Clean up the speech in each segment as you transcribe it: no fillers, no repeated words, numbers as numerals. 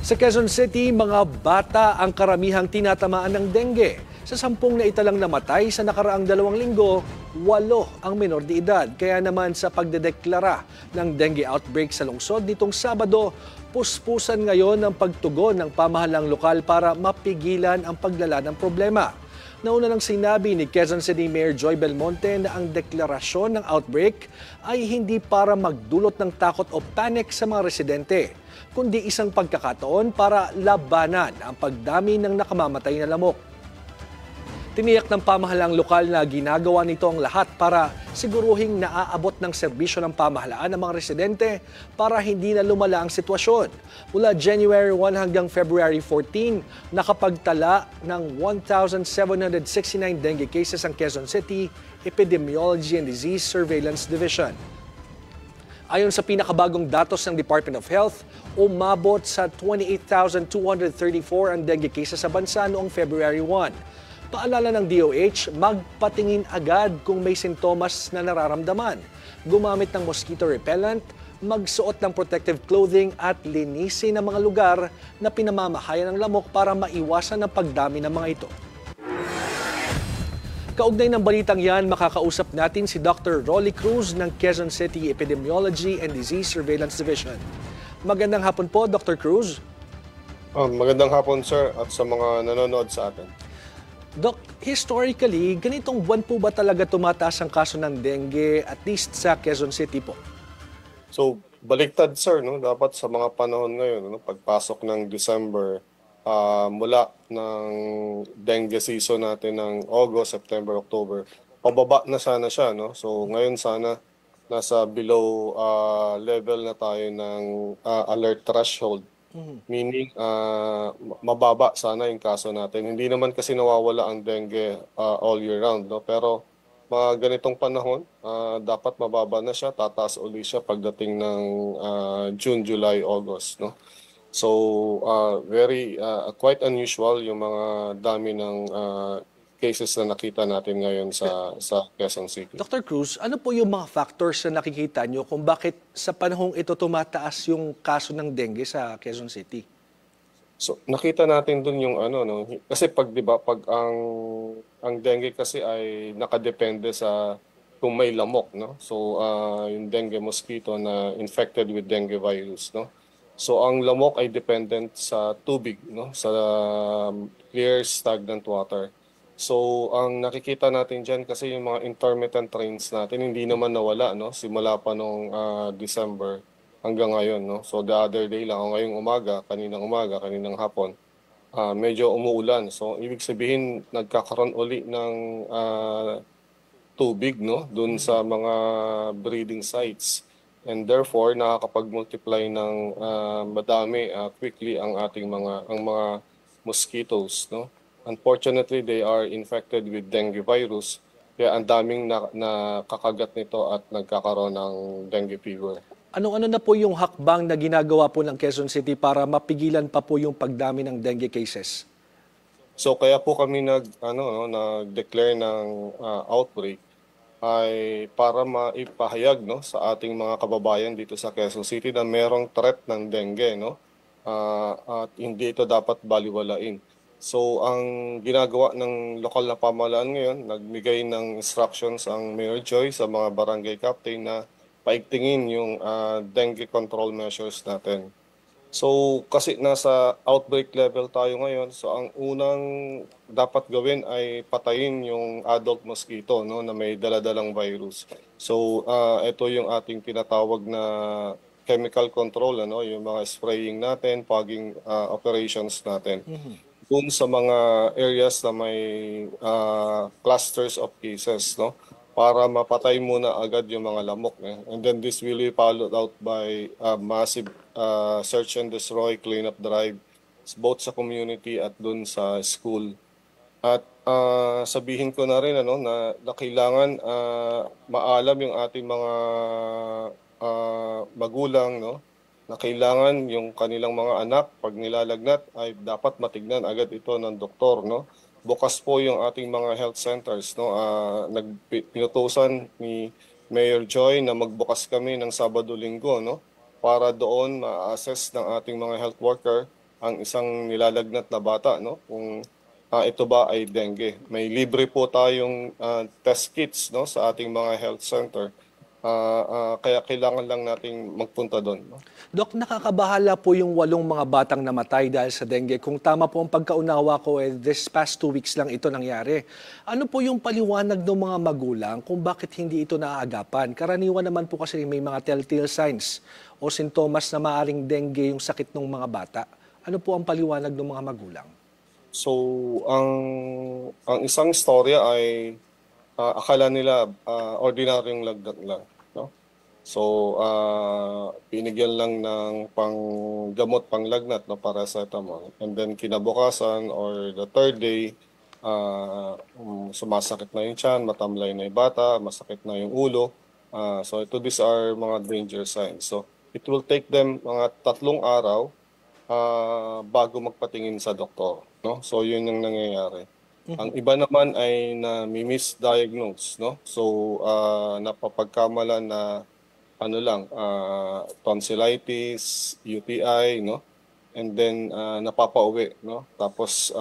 Sa Quezon City, mga bata ang karamihang tinatamaan ng dengue. Sa 10 na italang namatay sa nakaraang 2 linggo, 8 ang menor de edad. Kaya naman sa pagdedeklara ng dengue outbreak sa lungsod nitong Sabado, puspusan ngayon ang pagtugon ng pamahalang lokal para mapigilan ang paglala ng problema. Nauna nang sinabi ni Quezon City Mayor Joy Belmonte na ang deklarasyon ng outbreak ay hindi para magdulot ng takot o panic sa mga residente, kundi isang pagkakataon para labanan ang pagdami ng nakamamatay na lamok. Tiniyak ng pamahalang lokal na ginagawa nito ang lahat para siguruhing naaabot ng serbisyo ng pamahalaan ng mga residente para hindi na lumala ang sitwasyon. Mula January 1 hanggang February 14, nakapagtala ng 1,769 dengue cases ang Quezon City Epidemiology and Disease Surveillance Division. Ayon sa pinakabagong datos ng Department of Health, umabot sa 28,234 ang dengue cases sa bansa noong February 1. Paalala ng DOH, magpatingin agad kung may sintomas na nararamdaman. Gumamit ng mosquito repellent, magsuot ng protective clothing at linisin ang mga lugar na pinamamahayan ng lamok para maiwasan ang pagdami ng mga ito. Kaugnay ng balitang yan, makakausap natin si Dr. Rolly Cruz ng Quezon City Epidemiology and Disease Surveillance Division. Magandang hapon po, Dr. Cruz. Magandang hapon, sir, at sa mga nanonood sa atin. Doc, historically, ganitong buwan po ba talaga tumataas ang kaso ng dengue, at least sa Quezon City po? So, baliktad, sir, no? Dapat sa mga panahon ngayon, no? Pagpasok ng December, mula ng dengue season natin ng August, September, October, pababa na sana siya, no? So, ngayon sana nasa below level na tayo ng alert threshold. Meaning, mababa sana yung kaso natin. Hindi naman kasi nawawala ang dengue all year round, no? Pero mga ganitong panahon, dapat mababa na siya, tataas uli siya pagdating ng June, July, August, no? So, quite unusual yung mga dami ng cases na nakita natin ngayon sa Quezon City. Dr. Cruz, ano po yung mga factors na nakikita nyo kung bakit sa panahong ito tumataas yung kaso ng dengue sa Quezon City? So, nakita natin dun yung no, kasi pag 'di ba, pag ang dengue kasi ay nakadepende sa kung may lamok, no? So, yung dengue mosquito na infected with dengue virus, no? So, ang lamok ay dependent sa tubig, no? Sa clear stagnant water. So, ang nakikita natin dyan kasi yung mga intermittent rains natin, hindi naman nawala, no? Simula pa nung December hanggang ngayon, no? So, the other day lang, o ngayong umaga, kaninang hapon, medyo umuulan. So, ibig sabihin, nagkakaroon uli ng tubig, no? Dun sa mga breeding sites. And therefore, nakakapag-multiply ng madami quickly ang ating mga mosquitoes, no? Unfortunately, they are infected with dengue virus, kaya ang daming nakakagat nito at nagkakaroon ng dengue fever. Ano na po yung hakbang na ginagawa po ng Quezon City para mapigilan pa po yung pagdami ng dengue cases? So kaya po kami nag-declare ng outbreak ay para maipahayag, no, sa ating mga kababayan dito sa Quezon City na merong threat ng dengue, no? At hindi ito dapat baliwalain. So, ang ginagawa ng lokal na pamahalaan ngayon, nagbigay ng instructions ang Mayor Joy sa mga barangay captain na paigtingin yung dengue control measures natin. So, kasi nasa outbreak level tayo ngayon, so ang unang dapat gawin ay patayin yung adult mosquito, no, na may daladalang virus. So, ito yung ating tinatawag na chemical control, yung mga spraying natin, fogging operations natin. Dun sa mga areas na may clusters of cases, no, para mapatay muna agad yung mga lamok. And then this will be followed out by massive search and destroy, cleanup drive, both sa community at dun sa school. At sabihin ko na rin na kailangan maalam yung ating mga magulang, no, na kailangan yung kanilang mga anak, pag nilalagnat, ay dapat matignan agad ito ng doktor, no? Bukas po yung ating mga health centers, no? Pinutusan ni Mayor Joy na magbukas kami ng Sabado-Linggo, no? Para doon ma-assess ng ating mga health worker ang isang nilalagnat na bata, no? Kung ito ba ay dengue. May libre po tayong test kits, no, sa ating mga health center. Kaya kailangan lang nating magpunta doon, no? Dok, nakakabahala po yung 8 mga batang namatay dahil sa dengue. Kung tama po ang pagkaunawa ko, this past 2 weeks lang ito nangyari. Ano po yung paliwanag ng mga magulang kung bakit hindi ito naaagapan? Karaniwan naman po kasi may mga telltale signs o sintomas na maaring dengue yung sakit ng mga bata. Ano po ang paliwanag ng mga magulang? So, ang isang storya ay akala nila ordinaryong lagnat lang, no? So, binigyan lang ng panggamot, panglagnat, no, paracetamol. And then kinabukasan or the third day, sumasakit na yung tiyan, matamlay na yung bata, masakit na yung ulo. So, these are mga danger signs. So, it will take them mga 3 araw bago magpatingin sa doktor, no? So, yun yung nangyayari. Ang iba naman ay na-misdiagnose, no? So, napapagkamala na tonsillitis, UTI, no? And then napapauwi, no? Tapos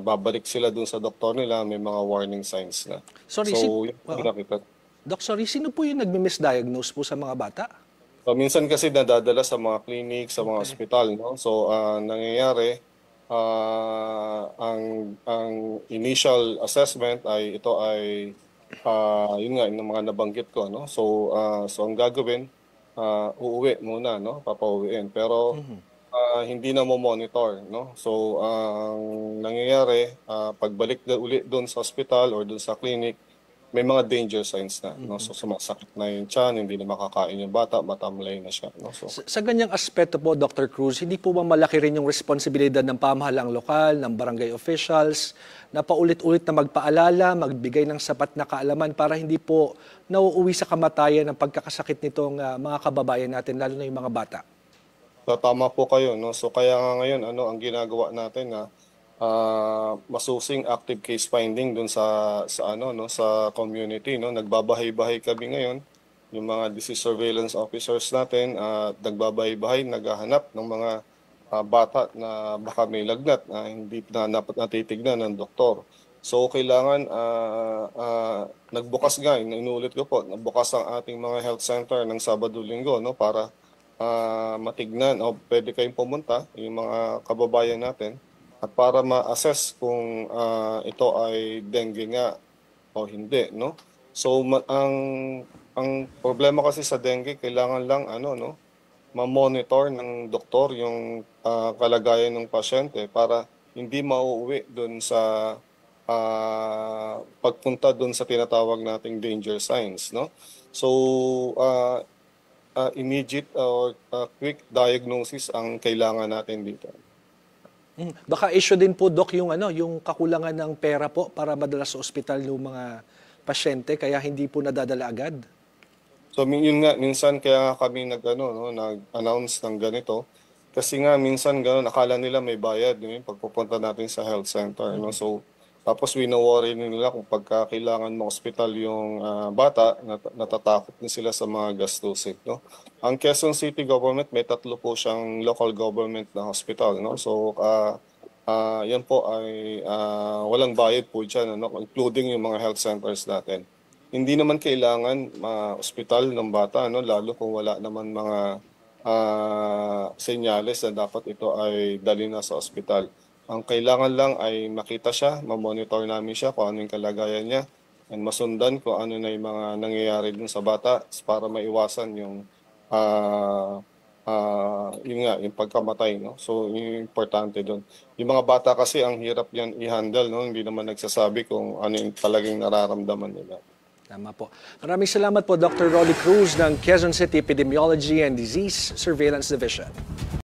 babalik sila dun sa doktor nila, may mga warning signs na. Sorry, So, yun yung nakita. Doc, sorry, sino po yung nagmi-misdiagnose po sa mga bata? So, minsan kasi nadadala sa mga clinic, sa mga ospital, no? So, nangyayari, ang initial assessment ay ito ay yun nga yung mga nabanggit ko, no? So ang gagawin, uuwi muna, no? Papauwiin, pero hindi na mo monitor, no? So ang nangyayari, pagbalik uli doon sa hospital or doon sa clinic, may mga danger signs na, no? So sumasakit na yung tiyan, hindi na makakain yung bata, matamlay na siya, no? So Sa ganyang aspeto po, Dr. Cruz, hindi po ba malaki rin yung responsibilidad ng pamahalaang lokal, ng barangay officials, na paulit-ulit na magpaalala, magbigay ng sapat na kaalaman para hindi po nauuwi sa kamatayan ng pagkakasakit nitong mga kababayan natin, lalo na yung mga bata? So, tama po kayo, no? So kaya nga ngayon ang ginagawa natin na masusing active case finding dun sa community, no? Nagbabahay-bahay kami ngayon, yung mga disease surveillance officers natin, nagbabahay-bahay, naghahanap ng mga bata na baka may lagnat na hindi na natitignan ng doktor. So kailangan nagbukas nga, inuulit ko po, nagbukas ang ating mga health center ng Sabado-Linggo, no, para matignan o pwede kayong pumunta yung mga kababayan natin at para ma-assess kung ito ay dengue nga o hindi, no? So ang problema kasi sa dengue, kailangan lang ma-monitor ng doktor yung kalagayan ng pasyente para hindi mauuwi doon sa pagpunta doon sa tinatawag nating danger signs, no? So immediate or quick diagnosis ang kailangan natin dito. Baka issue din po, Doc, yung kakulangan ng pera po para madala sa ospital yung mga pasyente, kaya hindi po nadadala agad. So yun nga, minsan kaya kami nag-announce ng ganito. Kasi nga minsan akala nila may bayad yung pagpupunta natin sa health center, no? So tapos wino-worry nila kung pagka kailangan ng ospital yung bata, natatakot din sila sa mga gastusin, no? Ang Quezon City government, may 3 po siyang local government na hospital, no? So yan po ay walang bayad po dyan, no? Including yung mga health centers natin. Hindi naman kailangan ospital ng bata, no? Lalo kung wala naman mga senyales na dapat ito ay dali na sa ospital. Ang kailangan lang ay makita siya, ma-monitor namin siya kung ano yung kalagayan niya, and masundan kung ano na yung mga nangyayari dun sa bata para maiwasan yung yung pagkamatay, no? So yung importante doon. Yung mga bata kasi ang hirap yan i-handle, no? Hindi naman nagsasabi kung ano yung talagang nararamdaman nila. Tama po. Maraming salamat po, Dr. Rolly Cruz ng Quezon City Epidemiology and Disease Surveillance Division.